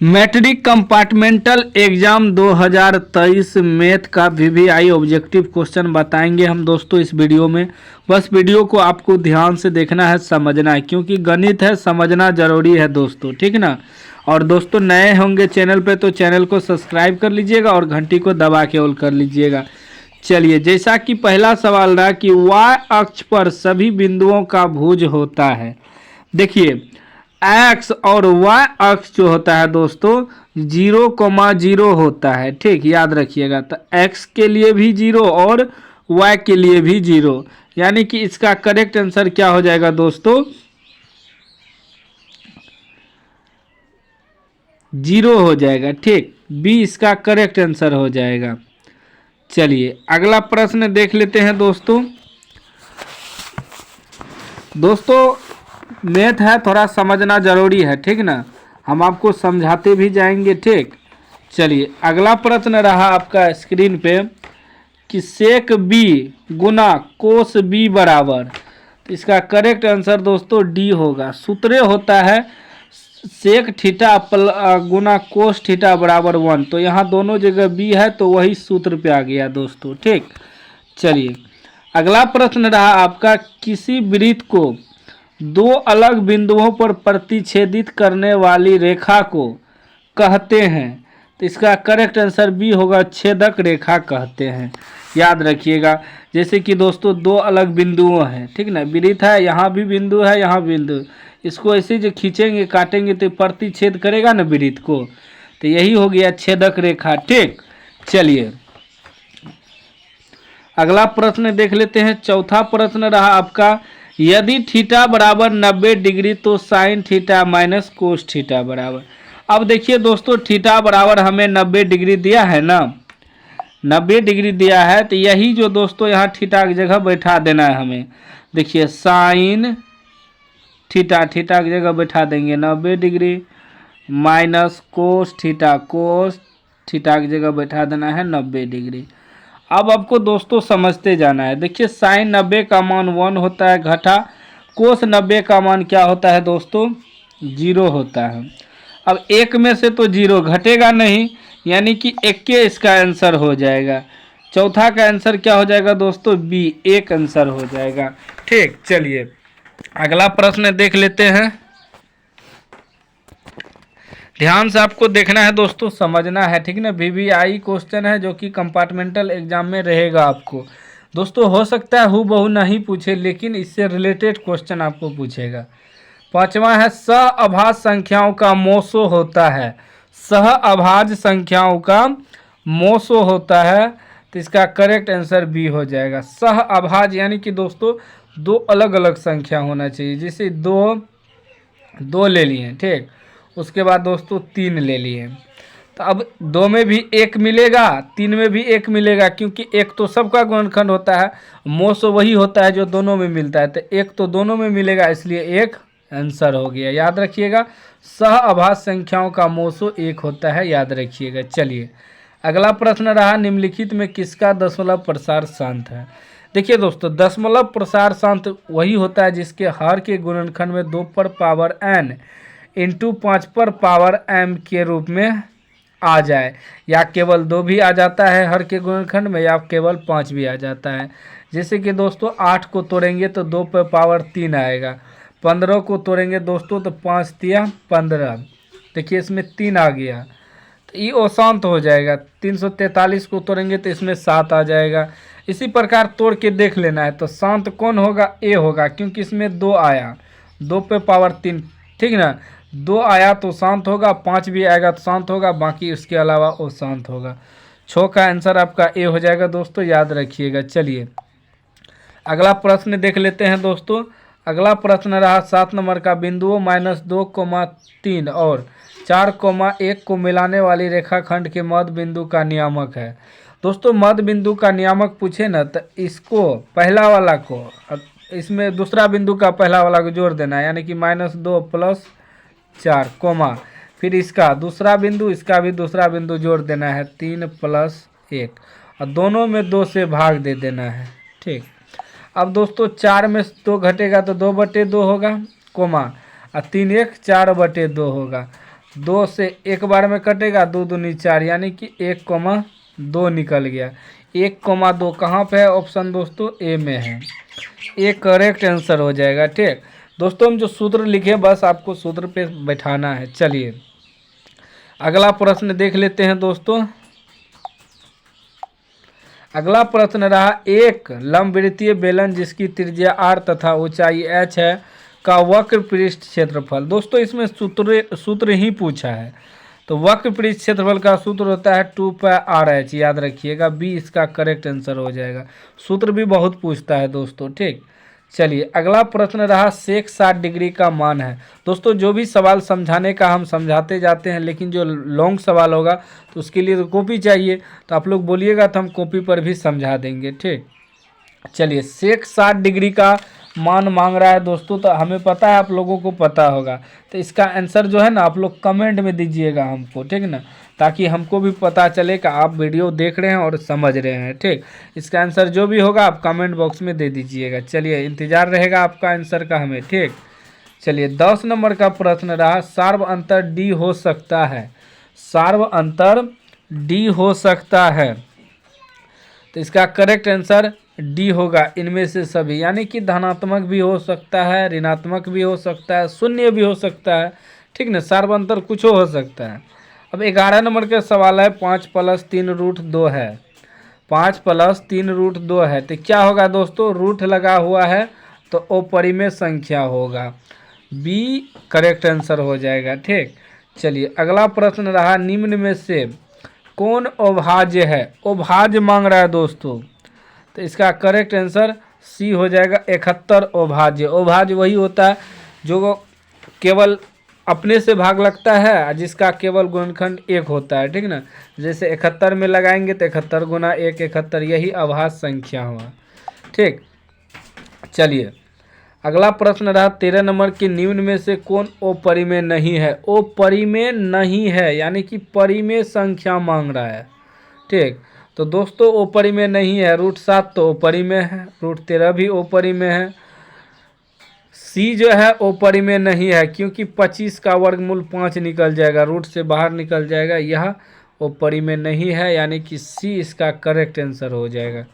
Matric compartmental exam 2023 math का VVI objective question बताएंगे हम दोस्तों इस वीडियो में। बस वीडियो को आपको ध्यान से देखना है, समझना है, क्योंकि गणित है, समझना जरूरी है दोस्तों, ठीक ना। और दोस्तों नए होंगे चैनल पे तो चैनल को सब्सक्राइब कर लीजिएगा और घंटी को दबा के ऑल कर लीजिएगा। चलिए, जैसा कि पहला सवाल रहा कि y अक्ष पर सभी बिंदुओं का भुज होता है। देखिए, एक्स और वाई अक्ष जो होता है दोस्तों 0,0 होता है, ठीक, याद रखिएगा। तो एक्स के लिए भी 0 और वाई के लिए भी 0, यानी कि इसका करेक्ट आंसर क्या हो जाएगा दोस्तों, 0 हो जाएगा, ठीक। बी इसका करेक्ट आंसर हो जाएगा। चलिए अगला प्रश्न देख लेते हैं दोस्तों। मैथ है, थोड़ा समझना जरूरी है, ठीक ना। हम आपको समझाते भी जाएंगे, ठीक। चलिए अगला प्रश्न रहा आपका स्क्रीन पे कि सेक बी गुना कोस बी बराबर, तो इसका करेक्ट आंसर दोस्तों डी होगा। सूत्र होता है सेक थीटा गुना कोस थीटा बराबर 1, तो यहाँ दोनों जगह बी है तो वही सूत्र पे आ गया दोस्तों, ठीक। चलिए अगला प्रश्न रहा आपका किसी वृत्त को दो अलग बिंदुओं पर प्रतिच्छेदित करने वाली रेखा को कहते हैं, तो इसका करेक्ट आंसर बी होगा, छेदक रेखा कहते हैं। याद रखिएगा, जैसे कि दोस्तों दो अलग बिंदुओं हैं, ठीक ना, वृत्त है, यहाँ भी बिंदु है, यहाँ बिंदु, इसको ऐसे जो खींचेंगे काटेंगे तो प्रतिच्छेद करेगा ना वृत्त को, तो यही हो गया छेदक रेखा, ठीक। चलिए अगला प्रश्न देख लेते हैं। चौथा प्रश्न रहा आपका यदि थीटा बराबर 90 डिग्री तो sine theta minus cos theta बराबर। अब देखिए दोस्तों, थीटा बराबर हमें 90 डिग्री दिया है ना, 90 डिग्री दिया है, तो यही जो दोस्तों यहाँ थीटा की जगह बैठा देना है हमें। देखिए साइन थीटा, थीटा की जगह बैठा देंगे 90 डिग्री, माइनस कोस थीटा की जगह बैठा देना है 90 डिग्री। अब आपको दोस्तों समझते जाना है। देखिए साइन 90 का मान 1 होता है घटा, कोस 90 का मान क्या होता है दोस्तों, 0 होता है। अब एक में से तो 0 घटेगा नहीं, यानी कि 1 के इसका आंसर हो जाएगा। चौथा का आंसर क्या हो जाएगा दोस्तों, बी, 1 आंसर हो जाएगा, ठीक। चलिए अगला प्रश्न देख लेते हैं। ध्यान से आपको देखना है दोस्तों, समझना है, ठीक ना। वीवीआई क्वेश्चन है जो कि कंपार्टमेंटल एग्जाम में रहेगा आपको दोस्तों। हो सकता है हूबहू नहीं पूछे, लेकिन इससे रिलेटेड क्वेश्चन आपको पूछेगा। पांचवा है सहअभाज्य संख्याओं का मोसो होता है, सहअभाज्य संख्याओं का मोसो होता है, तो इसका करेक्ट आंसर बी हो जाएगा। सहअभाज्य यानी कि दोस्तों दो अलग अलग संख्या होना चाहिए, जैसे दो ले लिए, ठीक, उसके बाद दोस्तों 3 ले लिए, तो अब 2 में भी 1 मिलेगा, 3 में भी 1 मिलेगा, क्योंकि 1 तो सबका गुणनखंड होता है, मोसो वही होता है जो दोनों में मिलता है, तो 1 तो दोनों में मिलेगा, इसलिए 1 आंसर हो गया। याद रखिएगा, सहअभाज्य संख्याओं का मोसो 1 होता है, याद रखिएगा। चलिए अगला प्रश्न रहा निम्नलिखित में किसका दशमलव प्रसार शांत है। देखिए दोस्तों, दशमलव प्रसार शांत वही होता है जिसके हर के गुणनखंड में 2 पर पावर n इंटू 5 पर पावर m के रूप में आ जाए, या केवल 2 भी आ जाता है हर के गुणनखंड में, या केवल 5 भी आ जाता है। जैसे कि दोस्तों 8 को तोड़ेंगे तो 2 पर पावर 3 आएगा, 15 को तोड़ेंगे दोस्तों तो 5 तिया 15, देखिए इसमें 3 आ गया, तो ये अशांत हो जाएगा। 343 को तोड़ेंगे तो इसमें 7 आ जाएगा। इसी प्रकार तोड़ के देख लेना है, तो शांत कौन होगा, ए होगा, क्योंकि इसमें 2 आया, 2 पे पावर 3, ठीक ना, 2 आया तो शांत होगा, 5 भी आएगा तो शांत होगा, बाकी उसके अलावा वो शांत होगा। 6 का आंसर आपका ए हो जाएगा दोस्तों, याद रखिएगा। चलिए अगला प्रश्न देख लेते हैं दोस्तों। अगला प्रश्न रहा 7 नंबर का, बिंदुओं -2,3 और 4,1 को मिलाने वाली रेखाखंड के मध्य बिंदु का नियामक है। दोस्तों मध्य बिंदु का नियामक पूछे ना, तो इसको पहला वाला को इसमें दूसरा बिंदु का पहला वाला को जोड़ देना है, यानी कि -2 + 4 कोमा, फिर इसका दूसरा बिंदु, इसका भी दूसरा बिंदु जोड़ देना है 3 + 1, और दोनों में 2 से भाग दे देना है, ठीक। अब दोस्तों 4 में 2 घटेगा तो 2/2 होगा, कोमा, और 3 × 1 = 4/2 होगा। 2 से एक बार में कटेगा, 2 दूनी 4 यानी कि 1,2 निकल गया। 1,2 कहाँ पे है ऑप्शन दोस्तों? ए में है। ए करेक्ट आंसर हो जाएगा। ठीक दोस्तों, हम जो सूत्र लिखे बस आपको सूत्र पे बैठाना है। चलिए अगला प्रश्न देख लेते हैं दोस्तों। अगला प्रश्न रहा, एक लंबवृत्तीय बेलन जिसकी त्रिज्या r तथा ऊंचाई h है का वक्र पृष्ठ क्षेत्रफल। दोस्तों इसमें सूत्र ही पूछा है, तो वक्र पृष्ठ क्षेत्रफल का सूत्र होता है 2πr/h, याद रखिएगा। बी इसका करेक्ट आंसर हो जाएगा। सूत्र भी बहुत पूछता है दोस्तों। ठीक, चलिए अगला प्रश्न रहा, सेक 60 डिग्री का मान है। दोस्तों जो भी सवाल समझाने का हम समझाते जाते हैं, लेकिन जो लॉन्ग सवाल होगा तो उसके लिए तो कॉपी चाहिए, तो आप लोग बोलिएगा तो हम कॉपी पर भी समझा देंगे। ठीक, चलिए सेक 60 डिग्री का मान मांग रहा है दोस्तों, तो हमें पता है, आप लोगों को पता होगा, तो इसका आंसर जो है ना आप लोग कमेंट में दीजिएगा हमको, ठीक ना, ताकि हमको भी पता चले कि आप वीडियो देख रहे हैं और समझ रहे हैं। ठीक, इसका आंसर जो भी होगा आप कमेंट बॉक्स में दे दीजिएगा। चलिए इंतज़ार रहेगा आपका आंसर का हमें। ठीक, चलिए 10 नंबर का प्रश्न रहा, सार्व अंतर डी हो सकता है। सार्व अंतर डी हो सकता है, तो इसका करेक्ट आंसर डी होगा, इनमें से सभी, यानी कि धनात्मक भी हो सकता है, ऋणात्मक भी हो सकता है, शून्य भी हो सकता है। ठीक ना, सार्वंतर कुछ हो सकता है। अब 11 नंबर का सवाल है, 5 + 3√2 है। 5 + 3√2 है, तो क्या होगा दोस्तों? रूट लगा हुआ है तो अपरिमेय संख्या होगा। बी करेक्ट आंसर हो जाएगा। ठीक, चलिए अगला प्रश्न रहा, निम्न में से कौन अभाज्य है? अभाज्य मांग रहा है दोस्तों, तो इसका करेक्ट आंसर सी हो जाएगा, 71 अभाज्य। अभाज्य वही होता है जो केवल अपने से भाग लगता है, जिसका केवल गुणनखंड 1 होता है। ठीक ना, जैसे 71 में लगाएंगे तो 71 × 1 71, यही अभाज्य संख्या हुआ। ठीक, चलिए अगला प्रश्न रहा 13 नंबर की, निम्न में से कौन अपरिमेय नहीं है? अपरिमेय नहीं है यानी कि परिमेय संख्या मांग रहा है। ठीक, तो दोस्तों अपरिमेय नहीं है, √7 तो अपरिमेय है, √13 भी अपरिमेय है। सी जो है अपरिमेय नहीं है, क्योंकि 25 का वर्गमूल 5 निकल जाएगा, रूट से बाहर निकल जाएगा, यह अपरिमेय नहीं है, यानी कि सी इसका करेक्ट आंसर हो जाएगा।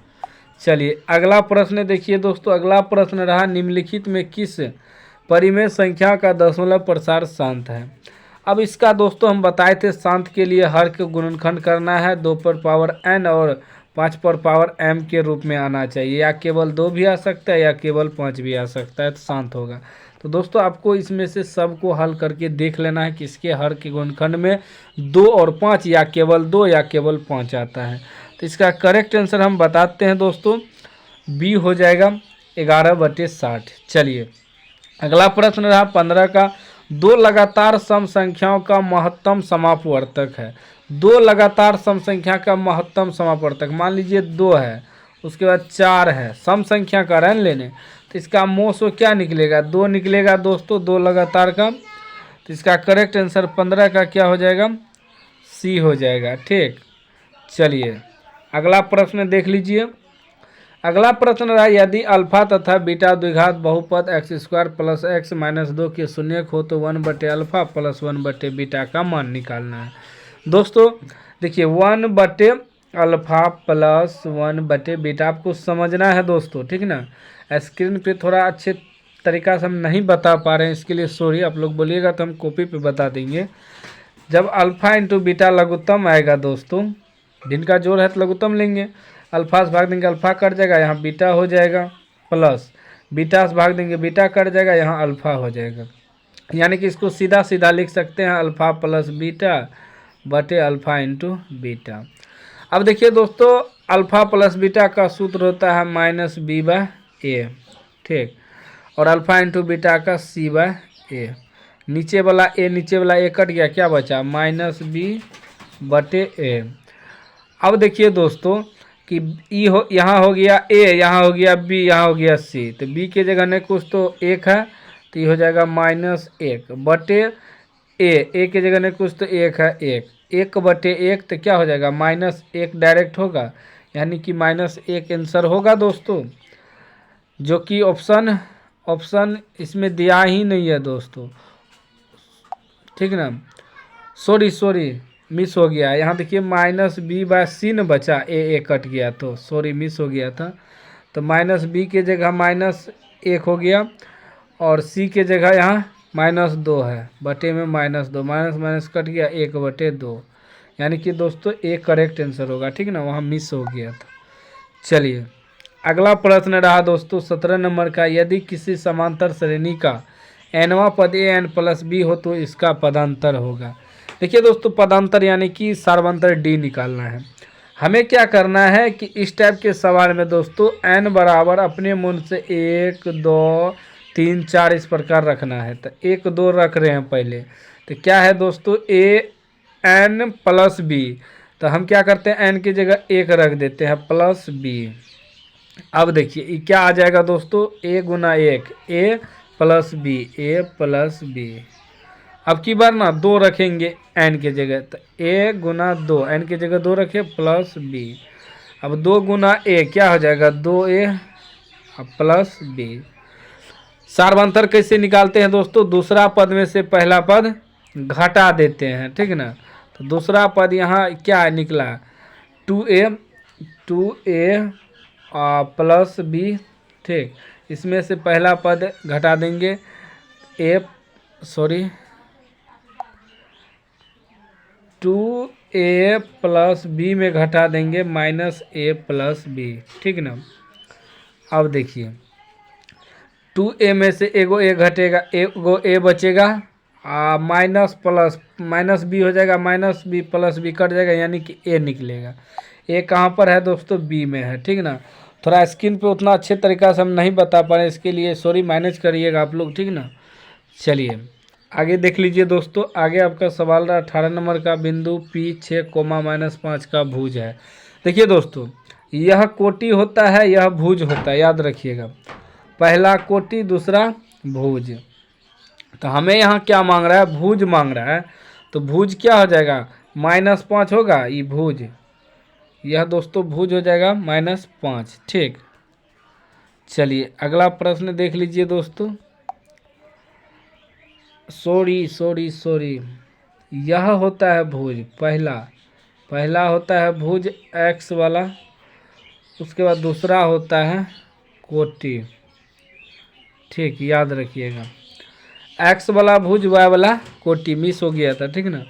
चलिए अगला प्रश्न देखिए दोस्तों। अगला प्रश्न रहा, निम्नलिखित में किस परिमेय संख्या का दशमलव प्रसार शांत है? अब इसका दोस्तों हम बताए थे, शांत के लिए हर के गुणनखंड करना है, 2 पर पावर n और 5 पर पावर m के रूप में आना चाहिए, या केवल 2 भी आ सकता है या केवल 5 भी आ सकता है, तो शांत होगा। तो दोस्तों आपको इसमें से सबको हल करके देख लेना है, किसके हर के गुणनखंड में 2 और 5 या केवल 2 या केवल 5 आता है। तो इसका करेक्ट आंसर हम बताते हैं दोस्तों, बी हो जाएगा, 11/60। चलिए अगला प्रश्न रहा 15 का, 2 लगातार सम संख्याओं का महत्तम समापवर्तक है। 2 लगातार सम संख्या का महत्तम समापवर्तक, मान लीजिए 2 है, उसके बाद 4 है, सम संख्या का रन लेने, तो इसका मोसो क्या निकलेगा? 2 निकलेगा दोस्तों, 2 लगातार का। तो इसका करेक्ट आंसर 15 का क्या हो जाएगा? सी हो जाएगा। ठीक, चलिए अगला प्रश्न देख लीजिए। अगला प्रश्न रहा, यदि अल्फा तथा बीटा द्विघात बहुपद x² + x - 2 के शून्यक हो तो 1/अल्फा + 1/बीटा का मान निकालना है। दोस्तों देखिए 1/अल्फा + 1/बीटा आपको समझना है दोस्तों, ठीक ना। स्क्रीन पे थोड़ा अच्छे तरीका से हम नहीं बता पा रहे हैं, इसके लिए सॉरी, आप लोग बोलिएगा तो हम कॉपी पे बता देंगे। जब अल्फा × बीटा लघुत्तम आएगा दोस्तों, दिन का जोड़ है तो लघुत्तम लेंगे, अल्फा से भाग देंगे अल्फा कट जाएगा, यहाँ बीटा हो जाएगा, प्लस बीटा से भाग देंगे बीटा कट जाएगा, यहाँ अल्फा हो जाएगा। यानी कि इसको सीधा सीधा लिख सकते हैं, अल्फा + बीटा बटे अल्फा × बीटा। अब देखिए दोस्तों, अल्फा + बीटा का सूत्र होता है -b/a, ठीक, और अल्फा × बीटा का c/a। नीचे वाला a कट गया, क्या बचा? -b/a। अब देखिए दोस्तों कि यहाँ हो गया a, यहाँ हो गया b, यहाँ हो गया c, तो b के जगह नहीं कुछ तो 1 है, तो ये हो जाएगा -1/a। a के जगह नहीं कुछ तो 1 है, 1/1, तो क्या हो जाएगा? -1 डायरेक्ट होगा, यानी कि -1 आंसर होगा दोस्तों, जो कि ऑप्शन इसमें दिया ही नहीं है दोस्तों, ठीक ना। सॉरी मिस हो गया। यहाँ देखिए -b/c न बचा, ए कट गया तो सॉरी मिस हो गया था। तो -b के जगह -1 हो गया और c के जगह यहाँ -2 है, बटे में -2, माइनस माइनस कट गया, 1/2, यानी कि दोस्तों ए करेक्ट आंसर होगा, ठीक ना, वहाँ मिस हो गया था। चलिए अगला प्रश्न रहा दोस्तों 17 नंबर का, यदि किसी समांतर श्रेणी का nवां पद an+b हो तो इसका पदांतर होगा। देखिए दोस्तों पदांतर यानी कि सार्वंतर d निकालना है। हमें क्या करना है कि इस टाइप के सवाल में दोस्तों n बराबर अपने मन से 1 2 3 4 इस प्रकार रखना है। तो 1 2 रख रहे हैं पहले, तो क्या है दोस्तों an+b, तो हम क्या करते हैं n की जगह 1 रख देते हैं +b। अब देखिए ये क्या आ जाएगा दोस्तों, a गुना 1 a+b। अब की बार ना 2 रखेंगे n के जगह, तो a गुना 2, n की जगह 2 रखे +b। अब 2 गुना a क्या हो जाएगा 2a +b। सार्वंतर कैसे निकालते हैं दोस्तों, दूसरा पद में से पहला पद घटा देते हैं, ठीक ना। तो दूसरा पद यहाँ क्या निकला 2a +b, ठीक। इसमें से पहला पद घटा देंगे 2a +b में घटा देंगे -a+b, ठीक ना। अब देखिए 2a में से एगो a घटेगा, एगो a बचेगा, माइनस b हो जाएगा, -b+b कट जाएगा, यानी कि a निकलेगा। a कहाँ पर है दोस्तों, b में है, ठीक ना। थोड़ा स्क्रीन पे उतना अच्छे तरीक़ा से हम नहीं बता पा रहे, इसके लिए सॉरी, मैनेज करिएगा आप लोग, ठीक ना। चलिए आगे देख लीजिए दोस्तों, आगे आपका सवाल रहा 18 नंबर का, बिंदु P6, -5 का भुज है। देखिए दोस्तों यह कोटि होता है, यह भुज होता है, याद रखिएगा, पहला कोटि दूसरा भुज। तो हमें यहाँ क्या मांग रहा है, भुज मांग रहा है, तो भुज क्या हो जाएगा -5 होगा, ये भुज, यह दोस्तों भुज हो जाएगा -5, ठीक। चलिए अगला प्रश्न देख लीजिए दोस्तों, सॉरी यह होता है भुज, पहला होता है भुज x वाला, उसके बाद दूसरा होता है कोटि, ठीक, याद रखिएगा, x वाला भुज y वाला कोटि, मिस हो गया था, ठीक ना।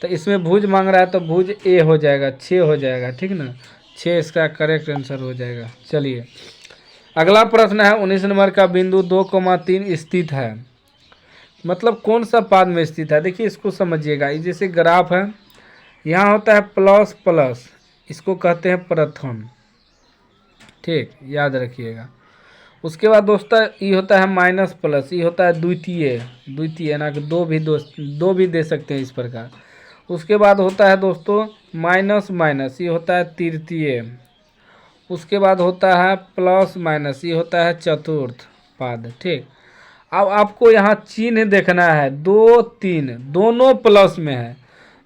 तो इसमें भुज मांग रहा है तो भुज a हो जाएगा, 6 हो जाएगा, ठीक ना, 6 इसका करेक्ट आंसर हो जाएगा। चलिए अगला प्रश्न है 19 नंबर का, बिंदु 2,3 स्थित है, मतलब कौन सा पाद में स्थित है। देखिए इसको समझिएगा, ये जैसे ग्राफ है, यहाँ होता है प्लस प्लस, इसको कहते हैं प्रथम, ठीक, याद रखिएगा। उसके बाद दोस्तों ये होता है माइनस प्लस, ये होता है द्वितीय ना, कि दो भी दे सकते हैं इस प्रकार। उसके बाद होता है दोस्तों माइनस माइनस, ये होता है तृतीय। उसके बाद होता है प्लस माइनस, ये होता है चतुर्थ पाद, ठीक। अब आपको यहाँ चिन्ह देखना है, 2 3 दोनों प्लस में है,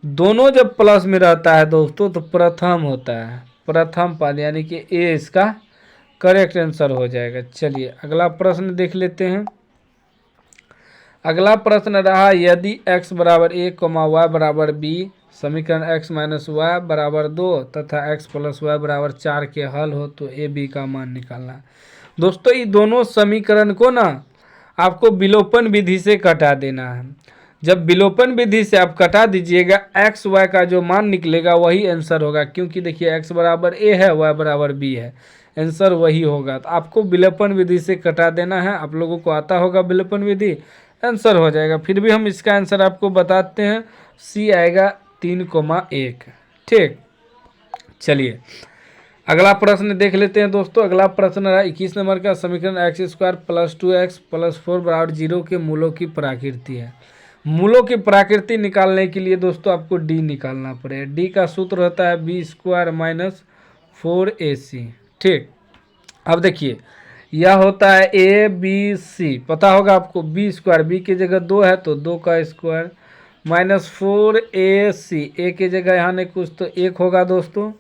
दोनों जब प्लस में रहता है दोस्तों तो प्रथम होता है, प्रथम पद, यानी कि ए इसका करेक्ट आंसर हो जाएगा। चलिए अगला प्रश्न देख लेते हैं। अगला प्रश्न रहा, यदि x बराबर a, y बराबर b, समीकरण x y बराबर 2 तथा x + y बराबर 4 के हल हो तो a b का मान निकालना। दोस्तों ये दोनों समीकरण को ना आपको विलोपन विधि से कटा देना है। जब विलोपन विधि से आप कटा दीजिएगा, एक्स वाई का जो मान निकलेगा वही आंसर होगा, क्योंकि देखिए x बराबर a है, y बराबर b है, आंसर वही होगा। तो आपको विलोपन विधि से कटा देना है, आप लोगों को आता होगा विलोपन विधि, आंसर हो जाएगा। फिर भी हम इसका आंसर आपको बताते हैं, सी आएगा 3,1, ठीक। चलिए अगला प्रश्न देख लेते हैं दोस्तों। अगला प्रश्न रहा 21 नंबर का, समीकरण x² + 2x + 4 बराबर 0 के मूलों की प्रकृति है। मूलों की प्रकृति निकालने के लिए दोस्तों आपको d निकालना पड़ेगा। d का सूत्र होता है b² - 4ac, ठीक। अब देखिए यह होता है a b c, पता होगा आपको, b², b की जगह 2 है तो 2 का स्क्वायर, -4ac, a की जगह यहाँ ने कुछ तो 1 होगा दोस्तों,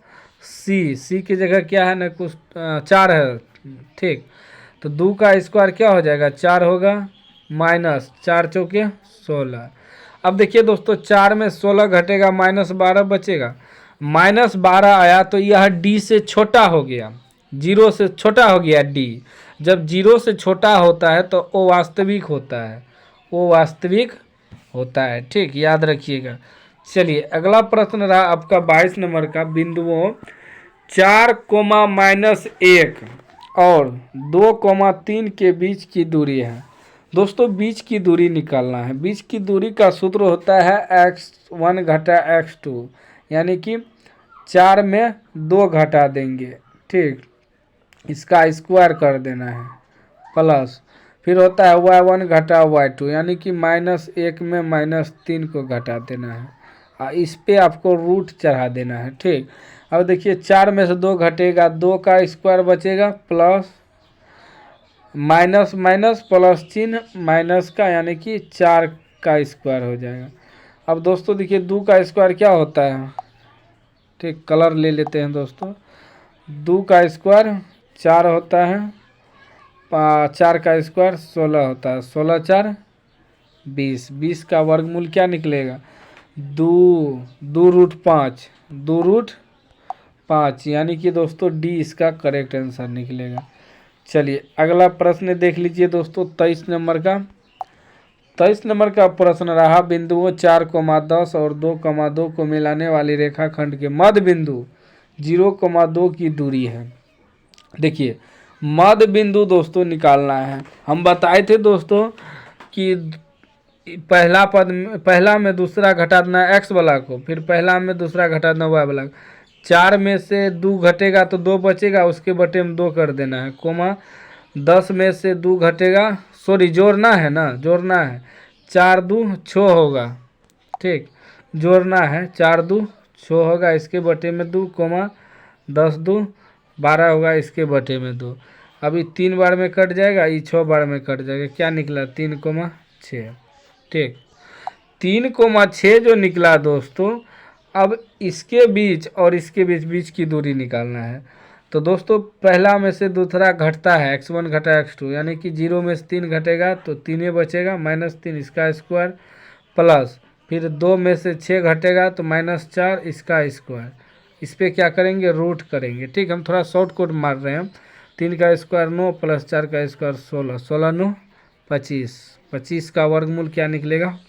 c की जगह क्या है ना, कुछ 4 है, ठीक। तो 2 का स्क्वायर क्या हो जाएगा 4 होगा, -4 × 4 = 16। अब देखिए दोस्तों 4 में 16 घटेगा, -12 बचेगा। -12 आया तो यह डी से छोटा हो गया, 0 से छोटा हो गया डी। जब 0 से छोटा होता है तो वो वास्तविक होता है, वो वास्तविक होता है। ठीक, याद रखिएगा। चलिए अगला प्रश्न रहा आपका 22 नंबर का, बिंदुओं 4, -1 और 2, 3 के बीच की दूरी है। दोस्तों बीच की दूरी निकालना है। बीच की दूरी का सूत्र होता है x1 घटा x2, यानी कि 4 में 2 घटा देंगे। ठीक, इसका स्क्वायर कर देना है, प्लस फिर होता है y1 घटा y2, यानी कि -1 में -3 को घटा देना है और इस पे आपको रूट चढ़ा देना है। ठीक, अब देखिए 4 में से 2 घटेगा, 2 का स्क्वायर बचेगा, प्लस माइनस माइनस प्लस चिन्ह माइनस का, यानी कि 4 का स्क्वायर हो जाएगा। अब दोस्तों देखिए 2 का स्क्वायर क्या होता है। ठीक, कलर ले लेते हैं दोस्तों। 2 का स्क्वायर 4 होता है, 4 का स्क्वायर 16 होता है, 16 4 20, 20 का वर्गमूल क्या निकलेगा, 2 रूट 5, 2 रूट 5, यानी कि दोस्तों डी इसका करेक्ट आंसर निकलेगा। चलिए अगला प्रश्न देख लीजिए दोस्तों 23 नंबर का। 23 नंबर का प्रश्न रहा, बिंदुओं 4, 10 और 2, 2 को मिलाने वाली रेखाखंड के मध्य बिंदु 0, 2 की दूरी है। देखिए मध्य बिंदु दोस्तों निकालना है। हम बताए थे दोस्तों कि पहला में दूसरा घटा देना एक्स वाला को, फिर पहला में दूसरा घटा देना वाई वाला। 4 में से 2 घटेगा तो 2 बचेगा, उसके बटे में 2 कर देना है, कोमा 10 में से 2 घटेगा, सॉरी जोड़ना है ना, जोड़ना है, 4 2 6 होगा। ठीक, जोड़ना है, 4 2 6 होगा, इसके बटे में 2, कोमा 10 2 12 होगा, इसके बटे में 2। अभी 3 बार में कट जाएगा, ये 6 बार में कट जाएगा, क्या निकला 3, 6। ठीक, 3, 6 जो निकला दोस्तों, अब इसके बीच और इसके बीच की दूरी निकालना है। तो दोस्तों पहला में से दूसरा घटता है, x1 घटा x2, यानी कि 0 में से 3 घटेगा तो 3 बचेगा, -3 इसका स्क्वायर, प्लस फिर 2 में से 6 घटेगा तो -4 इसका स्क्वायर। इस पर क्या करेंगे, रूट करेंगे। ठीक, हम थोड़ा शॉर्ट कोट मार रहे हैं। 3 का स्क्वायर 9 प्लस 4 का स्क्वायर 16, 16 9 25, 25 का वर्गमूल क्या निकलेगा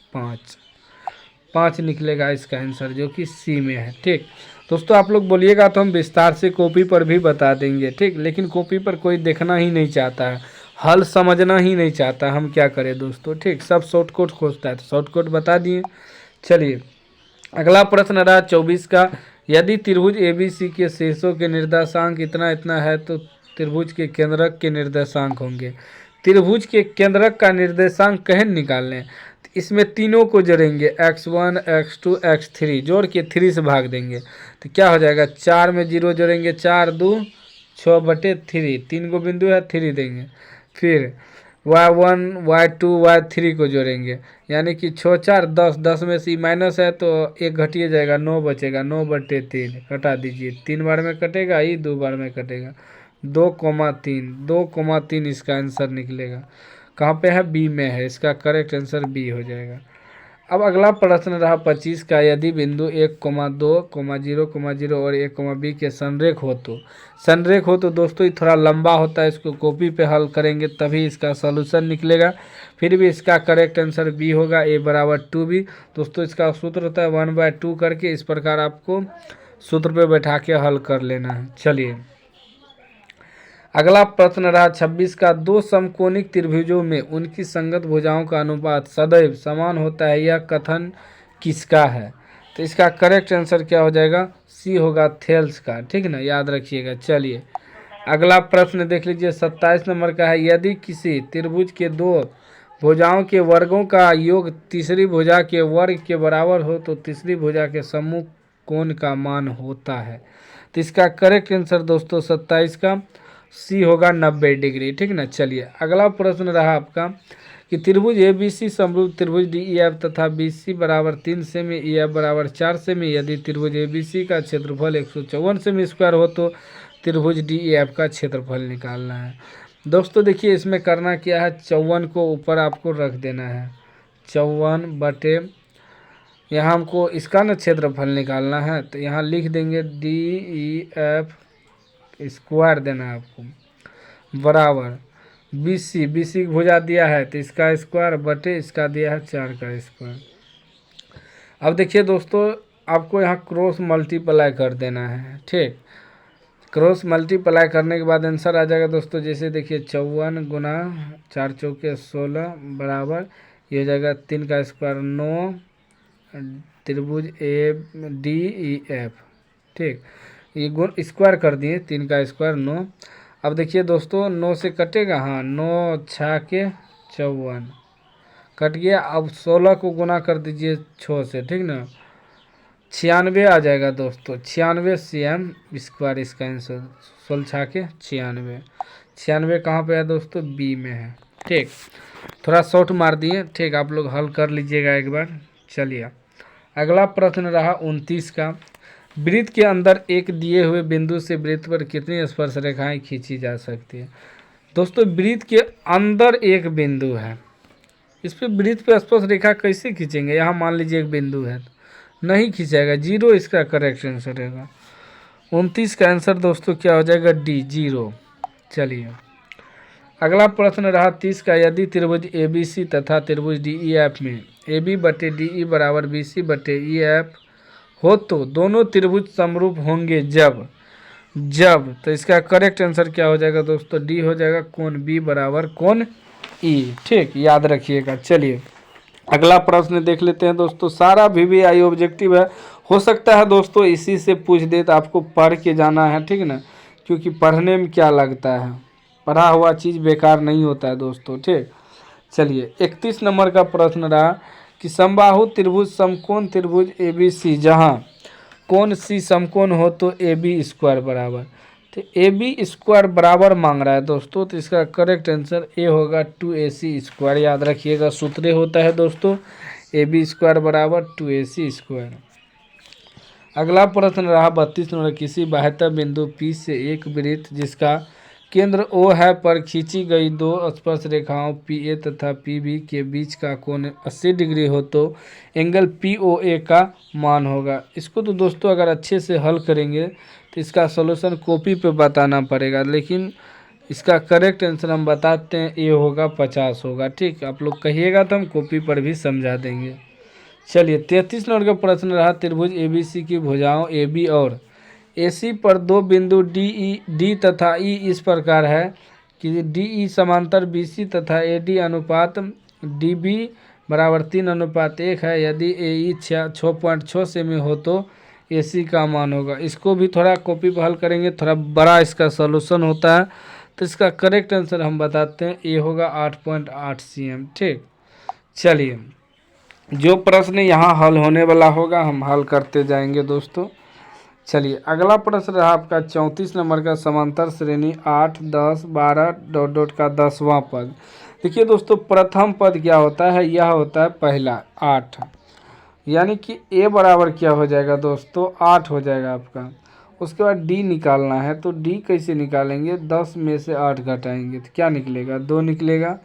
5 निकलेगा इसका आंसर, जो कि सी में है। ठीक दोस्तों, आप लोग बोलिएगा तो हम विस्तार से कॉपी पर भी बता देंगे। ठीक, लेकिन कॉपी पर कोई देखना ही नहीं चाहता है, हल समझना ही नहीं चाहता, हम क्या करें दोस्तों। ठीक, सब शॉर्टकट खोजता है तो शॉर्टकट बता दिए। चलिए अगला प्रश्न रहा 24 का, यदि त्रिभुज ABC के शीर्षों के निर्देशांक इतना इतना है तो त्रिभुज के केंद्रक के निर्देशांक होंगे। त्रिभुज के केंद्रक का निर्देशांक कहें निकालने, तो इसमें तीनों को जोड़ेंगे, x1 x2 x3, जोड़ के 3 से भाग देंगे तो क्या हो जाएगा, 4 में 0 जोड़ेंगे, 4 2 6 बटे 3, 3 को बिंदु है 3 देंगे, फिर y1 y2 y3 को जोड़ेंगे, यानी कि 6 4 10, 10 में से माइनस है तो 1 घटिए जाएगा, 9 बचेगा, 9 बटे 3 कटा दीजिए, 3 बार में कटेगा, ये 2 बार में कटेगा, 2,3 इसका आंसर निकलेगा। कहाँ पे है, बी में है, इसका करेक्ट आंसर बी हो जाएगा। अब अगला प्रश्न रहा 25 का, यदि बिंदु 1, 2, 0, 0 और 1, बी के संरेख हो तो दोस्तों ये थोड़ा लंबा होता है, इसको कॉपी पे हल करेंगे तभी इसका सॉल्यूशन निकलेगा। फिर भी इसका करेक्ट आंसर बी होगा, a = 2b। दोस्तों इसका सूत्र होता है 1/2 करके, इस प्रकार आपको सूत्र पे बैठा के हल कर लेना है। चलिए अगला प्रश्न रहा 26 का, दो समकोणिक त्रिभुजों में उनकी संगत भुजाओं का अनुपात सदैव समान होता है, यह कथन किसका है। तो इसका करेक्ट आंसर क्या हो जाएगा, सी होगा, थेल्स का। ठीक ना, याद रखिएगा। चलिए अगला प्रश्न देख लीजिए 27 नंबर का है, यदि किसी त्रिभुज के दो भुजाओं के वर्गों का योग तीसरी भुजा के वर्ग के बराबर हो तो तीसरी भुजा के सम्मुख कोण का मान होता है। तो इसका करेक्ट आंसर दोस्तों 27 का सी होगा, 90 डिग्री। ठीक ना, चलिए अगला प्रश्न रहा आपका कि त्रिभुज ABC समरूप त्रिभुज DEF तथा BC = 3 सेमी, EF = 4 सेमी, यदि त्रिभुज ABC का क्षेत्रफल 154 सेमी स्क्वायर हो तो त्रिभुज DEF का क्षेत्रफल निकालना है। दोस्तों देखिए इसमें करना क्या है, 54 को ऊपर आपको रख देना है, 54 बटे यहाँ हमको इसका ना क्षेत्रफल निकालना है, तो यहाँ लिख देंगे DEF स्क्वायर देना है आपको, बराबर BC, BC की भुजा दिया है तो इसका स्क्वायर बटे इसका दिया है 4 का स्क्वायर। अब देखिए दोस्तों, आपको यहाँ क्रॉस मल्टीप्लाई कर देना है, ठीक। क्रॉस मल्टीप्लाई करने के बाद आंसर आ जाएगा दोस्तों, जैसे देखिए 54 गुना 4 चौके 16 बराबर, ये हो जाएगा 3 का स्क्वायर 9 त्रिभुज ADEF, ठीक। ये गुण स्क्वायर कर दिए, 3 का स्क्वायर 9। अब देखिए दोस्तों 9 से कटेगा, हाँ 9 6 के 54 कट गया। अब 16 को गुना कर दीजिए 6 से, ठीक ना, 96 आ जाएगा दोस्तों, 96 CM स्क्वायर इसका आंसर, 16 6 के 96। 96 कहाँ पे है दोस्तों, B में है, ठीक। थोड़ा शॉर्ट मार दिए, ठीक। आप लोग हल कर लीजिएगा एक बार। चलिए अगला प्रश्न रहा 29 का, वृत्त के अंदर एक दिए हुए बिंदु से वृत्त पर कितनी स्पर्श रेखाएं खींची जा सकती है। दोस्तों वृत्त के अंदर एक बिंदु है, इस पर वृत्त पर स्पर्श रेखा कैसे खींचेंगे। यहाँ मान लीजिए एक बिंदु है, नहीं खींचेगा, 0 इसका करेक्ट आंसर रहेगा। 29 का आंसर दोस्तों क्या हो जाएगा, D 0। चलिए अगला प्रश्न रहा 30 का, यदि त्रिभुज ABC तथा त्रिभुज DEF में AB बटे DE बराबर BC बटे EF हो तो दोनों त्रिभुज समरूप होंगे जब तो इसका करेक्ट आंसर क्या हो जाएगा दोस्तों, D हो जाएगा, कोण B बराबर कोण E, ठीक, याद रखिएगा। चलिए अगला प्रश्न देख लेते हैं दोस्तों, सारा VBI ऑब्जेक्टिव है, हो सकता है दोस्तों इसी से पूछ दे, तो आपको पढ़ के जाना है, ठीक ना, क्योंकि पढ़ने में क्या लगता है, पढ़ा हुआ चीज़ बेकार नहीं होता है दोस्तों, ठीक। चलिए 31 नंबर का प्रश्न रहा कि समबाहु त्रिभुज समकोण त्रिभुज ABC जहाँ कोण C समकोण हो तो AB स्क्वायर बराबर, तो AB स्क्वायर बराबर मांग रहा है दोस्तों, तो इसका करेक्ट आंसर A होगा 2AC स्क्वायर। याद रखिएगा सूत्र होता है दोस्तों AB स्क्वायर बराबर 2AC स्क्वायर। अगला प्रश्न रहा 32 नंबर, किसी बाह्यतः बिंदु P से एक वृत्त जिसका केंद्र O है पर खींची गई दो स्पर्श रेखाओं PA तथा PB के बीच का कोण 80 डिग्री हो तो एंगल POA का मान होगा। इसको तो दोस्तों अगर अच्छे से हल करेंगे तो इसका सॉल्यूशन कॉपी पे बताना पड़ेगा, लेकिन इसका करेक्ट आंसर हम बताते हैं, A होगा 50 होगा, ठीक। आप लोग कहिएगा तो हम कॉपी पर भी समझा देंगे। चलिए 33 नंबर का प्रश्न रहा, त्रिभुज ABC की भुजाओं AB और AC पर दो बिंदु D तथा E इस प्रकार है कि DE समांतर BC तथा AD अनुपात DB बराबर 3:1 है। यदि AE 6.6 सेमी हो तो AC का मान होगा। इसको भी थोड़ा कॉपी पर हल करेंगे, थोड़ा बड़ा इसका सॉल्यूशन होता है, तो इसका करेक्ट आंसर हम बताते हैं, A होगा 8.8 cm, ठीक। चलिए जो प्रश्न यहाँ हल होने वाला होगा हम हल करते जाएंगे दोस्तों। चलिए अगला प्रश्न रहा आपका 34 नंबर का, समांतर श्रेणी 8 10 12 डॉट डॉट का 10वां पद। देखिए दोस्तों प्रथम पद क्या होता है, यह होता है पहला 8, यानी कि A बराबर क्या हो जाएगा दोस्तों, 8 हो जाएगा आपका। उसके बाद D निकालना है, तो D कैसे निकालेंगे, 10 में से 8 घटाएंगे तो क्या निकलेगा, 2 निकलेगा।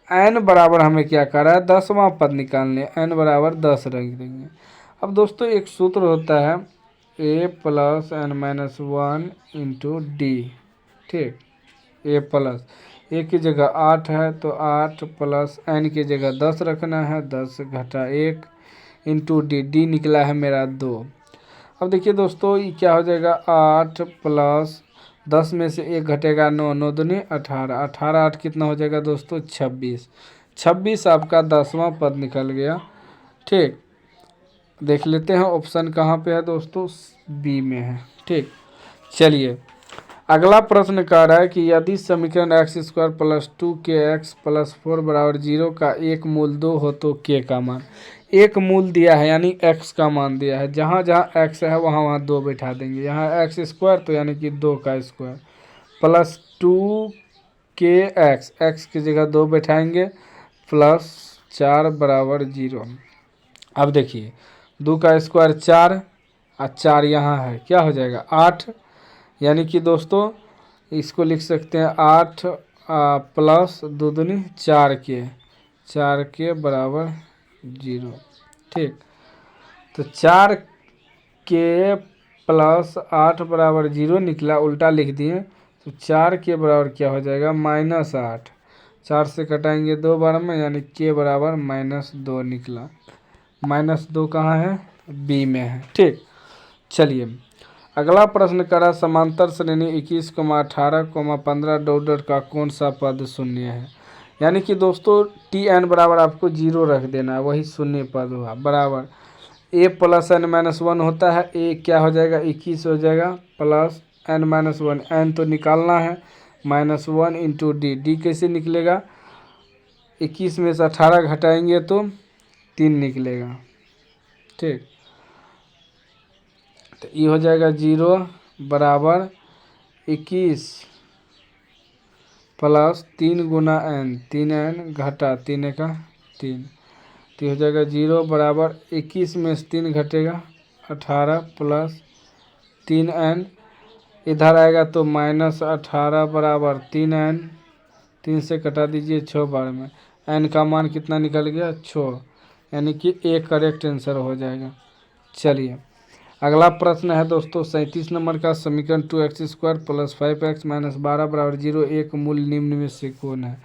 N बराबर हमें क्या कर रहा है, 10वां पद निकालने, N बराबर 10 रख देंगे। अब दोस्तों एक सूत्र होता है A plus N-1 into D, ठीक। A प्लस A की जगह 8 है तो 8 प्लस N की जगह 10 रखना है, 10 घटा 1 इंटू D निकला है मेरा 2। अब देखिए दोस्तों ये क्या हो जाएगा, 8 प्लस 10 में से 1 घटेगा 9, 9 दूनी 18, 18 8 कितना हो जाएगा दोस्तों 26, 26 आपका 10वां पद निकल गया, ठीक। देख लेते हैं ऑप्शन कहाँ पे है दोस्तों, B में है, ठीक। चलिए अगला प्रश्न कह रहा है कि यदि समीकरण x² प्लस 2kx प्लस 4 बराबर 0 का एक मूल 2 हो तो k का मान, एक मूल दिया है यानी x का मान दिया है, जहाँ जहाँ x है वहाँ वहाँ 2 बैठा देंगे, यहाँ x² तो यानी कि 2 का स्क्वायर प्लस 2kx, x की जगह 2 बैठाएंगे प्लस 4 बराबर 0। अब देखिए 2 का स्क्वायर 4 और 4 यहाँ है, क्या हो जाएगा 8, यानी कि दोस्तों इसको लिख सकते हैं 8 प्लस 2 दूनी 4 के बराबर 0, ठीक। तो 4 के + 8 बराबर 0 निकला, उल्टा लिख दिए। तो 4 के बराबर क्या हो जाएगा, -8। 4 से कटाएंगे 2 बार में, यानी के बराबर -2 निकला। -2 कहाँ है, बी में है। ठीक, चलिए अगला प्रश्न करा, समांतर श्रेणी 21, 18, 15 डॉट डॉट का कौन सा पद शून्य है। यानी कि दोस्तों Tn बराबर आपको 0 रख देना है, वही शून्य पद हुआ। बराबर a + n-1 होता है, a क्या हो जाएगा 21 हो जाएगा, प्लस n-1, n तो निकालना है, -1 × d, d कैसे निकलेगा, 21 में से 18 घटाएंगे तो 3 निकलेगा। ठीक, तो ये हो जाएगा 0 बराबर 21 प्लस 3 × n, 3n घटा 3 का 3, तो हो जाएगा 0 बराबर 21 में से 3 घटेगा 18 प्लस 3n, इधर आएगा तो -18 बराबर 3n, 3 से कटा दीजिए 6 बार में, n का मान कितना निकल गया 6, यानी कि ए करेक्ट आंसर हो जाएगा। चलिए अगला प्रश्न है दोस्तों 37 नंबर का, समीकरण 2x² + 5x - 12 बराबर 0 एक मूल निम्न में से कौन है।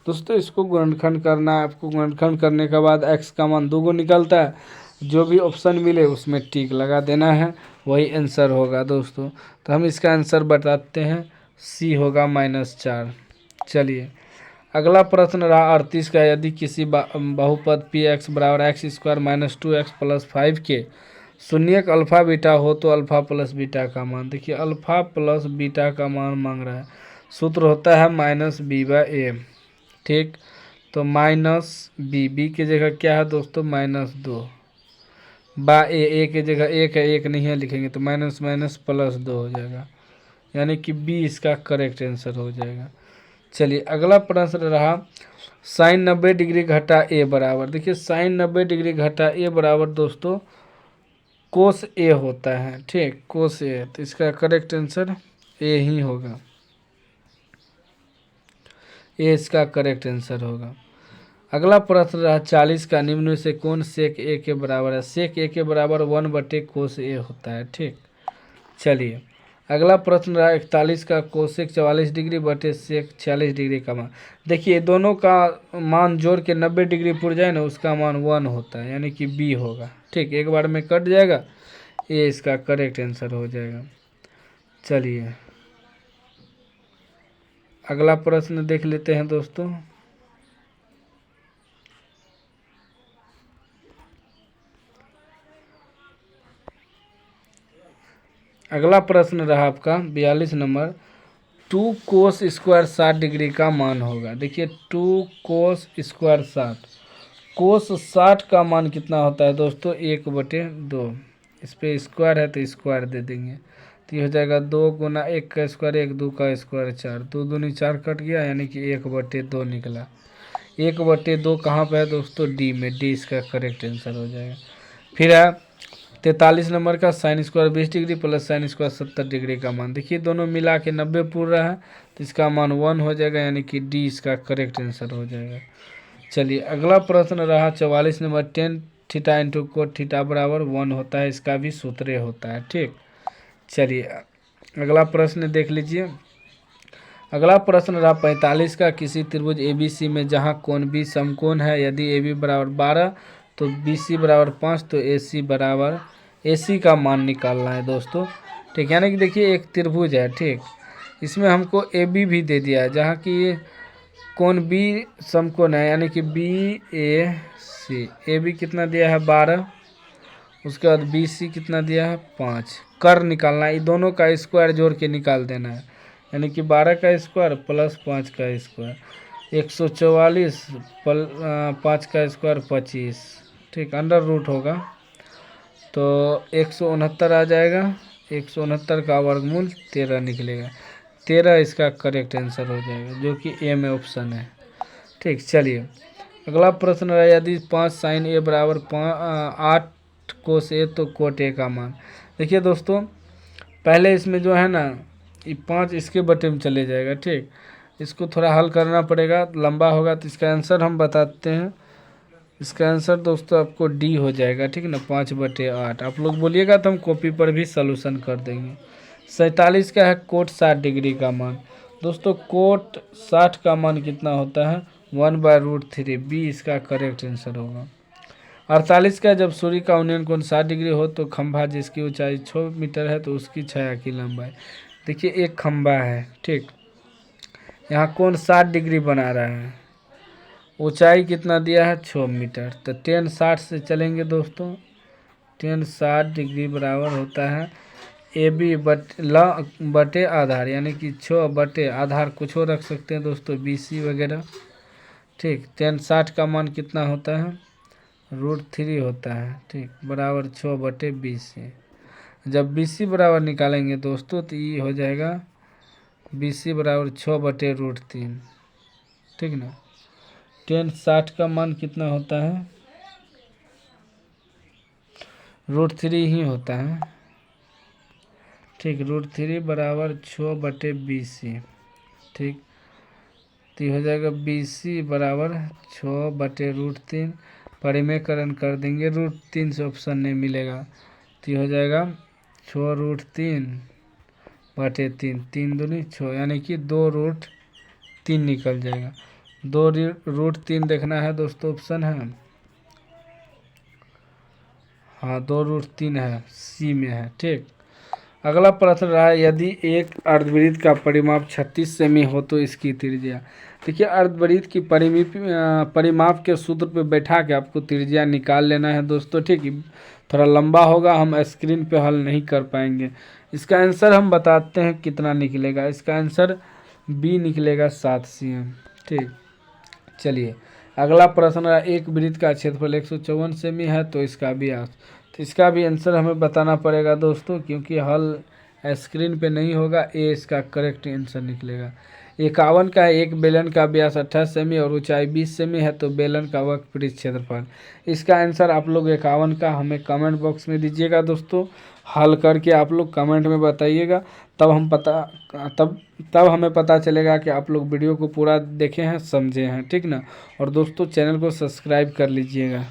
दोस्तों इसको गुणनखंड करना है आपको। गुणनखंड करने के बाद x का मान 2 निकलता है, जो भी ऑप्शन मिले उसमें टिक लगा देना है, वही आंसर होगा दोस्तों। तो हम इसका आंसर बताते हैं, सी होगा -4। चलिए अगला प्रश्न रहा 38 का, यदि किसी बहुपद px बराबर x² - 2x + 5 के शून्यक अल्फा बीटा हो तो अल्फा प्लस बीटा का मान। देखिए अल्फा प्लस बीटा का मान मांग रहा है, सूत्र होता है -b/a। ठीक, तो -b की जगह क्या है दोस्तों, -2 a की जगह 1 है, 1 नहीं है लिखेंगे तो माइनस माइनस +2 हो जाएगा, यानी कि बी इसका करेक्ट आंसर हो जाएगा। चलिए अगला प्रश्न रहा sin 90 डिग्री घटा a बराबर। देखिए sin 90 डिग्री घटा a बराबर दोस्तों कोस ए होता है। ठीक, कोस ए, तो इसका करेक्ट आंसर ए ही होगा, ए इसका करेक्ट आंसर होगा। अगला प्रश्न रहा 40 का, निम्न में से कौन सेक ए के बराबर है। सेक ए के बराबर 1/कोस ए होता है। ठीक, चलिए अगला प्रश्न रहा 41 का, कोसेक 44 डिग्री बटे सेक 46 डिग्री का मान। देखिए दोनों का मान जोड़ के 90 डिग्री पुर जाए ना, उसका मान 1 होता है, यानी कि बी होगा। ठीक, एक बार में कट जाएगा, ये इसका करेक्ट आंसर हो जाएगा। चलिए अगला प्रश्न देख लेते हैं दोस्तों। अगला प्रश्न रहा आपका 42 नंबर, 2 कोस स्क्वायर 60 डिग्री का मान होगा। देखिए 2 कोस स्क्वायर 60, कोस 60 का मान कितना होता है दोस्तों, 1/2। इस पर स्क्वायर है तो स्क्वायर दे देंगे, तो ये हो जाएगा 2 × 1 का स्क्वायर 1, 2 का स्क्वायर 4, 2 दूनी 4 कट गया, यानी कि 1/2 निकला। 1/2 कहाँ पे है दोस्तों, डी में, डी इसका करेक्ट आंसर हो जाएगा। फिर है 43 नंबर का, sine square 20 degree plus sine square 70 degree का मान। देखिए दोनों मिला के 90 पूर रहा है, तो इसका मान 1 हो जाएगा, यानी कि डी इसका करेक्ट आंसर हो जाएगा। चलिए अगला प्रश्न रहा 44 नंबर, tan θ × cot θ बराबर 1 होता है, इसका भी सूत्र होता है। ठीक, चलिए अगला प्रश्न देख लीजिए। अगला प्रश्न रहा 45 का, किसी त्रिभुज ABC में जहाँ कोण B समकोण है, यदि AB बराबर 12 तो BC बराबर 5, तो AC बराबर, AC का मान निकालना है दोस्तों। ठीक, यानी कि देखिए एक त्रिभुज है, ठीक, इसमें हमको AB भी दे दिया है, जहाँ की कोण B समकोण है, यानी कि BAC। AB कितना दिया है 12, उसके बाद BC कितना दिया है 5, कर निकालना है, दोनों का स्क्वायर जोड़ के निकाल देना है, यानी कि 12 का स्क्वायर प्लस 5 का स्क्वायर 144 5 का स्क्वायर 25। ठीक, अंडर रूट होगा तो 169 आ जाएगा, 169 का वर्गमूल 13 निकलेगा, 13 इसका करेक्ट आंसर हो जाएगा, जो कि ए में ऑप्शन है। ठीक, चलिए अगला प्रश्न है, यदि 5 साइन ए बराबर 8 कोस ए तो कोट ए का मान। देखिए दोस्तों पहले इसमें जो है ना, ये 5 इसके बटे में चले जाएगा। ठीक, इसको थोड़ा हल करना पड़ेगा, लंबा होगा, तो इसका आंसर हम बताते हैं। इसका आंसर दोस्तों आपको डी हो जाएगा, ठीक है ना, 5/8। आप लोग बोलिएगा तो हम कॉपी पर भी सलूशन कर देंगे। 47 का है कोट 60 डिग्री का मान। दोस्तों कोट 60 का मान कितना होता है, 1/√3। बी इसका करेक्ट आंसर होगा। 48 का, जब सूर्य का उन्नयन कोण 60 डिग्री हो तो खंभा जिसकी ऊंचाई 6 मीटर है तो उसकी छाया की लंबाई। देखिए एक खंभा है, ठीक, यहाँ कोण 60 डिग्री बना रहा है, ऊंचाई कितना दिया है 6 मीटर, तो tan 60 से चलेंगे दोस्तों। tan 60 डिग्री बराबर होता है AB बटे आधार, यानी कि 6 बटे आधार कुछ और रख सकते हैं दोस्तों, BC वगैरह, ठीक। tan 60 का मान कितना होता है, √3 होता है, ठीक, बराबर 6/BC। जब BC बराबर निकालेंगे दोस्तों तो ये हो जाएगा BC बराबर 6/√3, ठीक ना। tan 60 का मान कितना होता है, √3 ही होता है, ठीक। √3 बराबर 6/BC, ठीक। तो ये हो जाएगा BC बराबर 6/√3। परिमेयकरण कर देंगे, √3 से ऑप्शन नहीं मिलेगा, तो ये हो जाएगा 6√3/3, 3 दूनी 6, यानी कि 2√3 निकल जाएगा। 2√3 देखना है दोस्तों, ऑप्शन है, हाँ 2√3 है, सी में है, ठीक। अगला प्रश्न रहा है, यदि एक अर्धवृत्त का परिमाप 36 सेमी हो तो इसकी त्रिज्या। देखिए अर्धवृत्त की परिमाप के सूत्र पे बैठा के आपको त्रिज्या निकाल लेना है दोस्तों, ठीक। थोड़ा लंबा होगा, हम स्क्रीन पे हल नहीं कर पाएंगे। इसका आंसर हम बताते हैं कितना निकलेगा। इसका आंसर बी निकलेगा 7 cm, ठीक। चलिए अगला प्रश्न है, एक वृत्त का क्षेत्रफल 154 सेमी है तो इसका भी आंसर हमें बताना पड़ेगा दोस्तों, क्योंकि हल स्क्रीन पे नहीं होगा। ए इसका करेक्ट आंसर निकलेगा। 51 का है, एक बेलन का व्यास 28 सेमी और ऊंचाई 20 सेमी है तो बेलन का वक्रपृष्ठ क्षेत्रफल। इसका आंसर आप लोग 51 का हमें कमेंट बॉक्स में दीजिएगा दोस्तों, हल करके आप लोग कमेंट में बताइएगा, तब हमें पता चलेगा कि आप लोग वीडियो को पूरा देखे हैं, समझे हैं, ठीक ना। और दोस्तों चैनल को सब्सक्राइब कर लीजिएगा।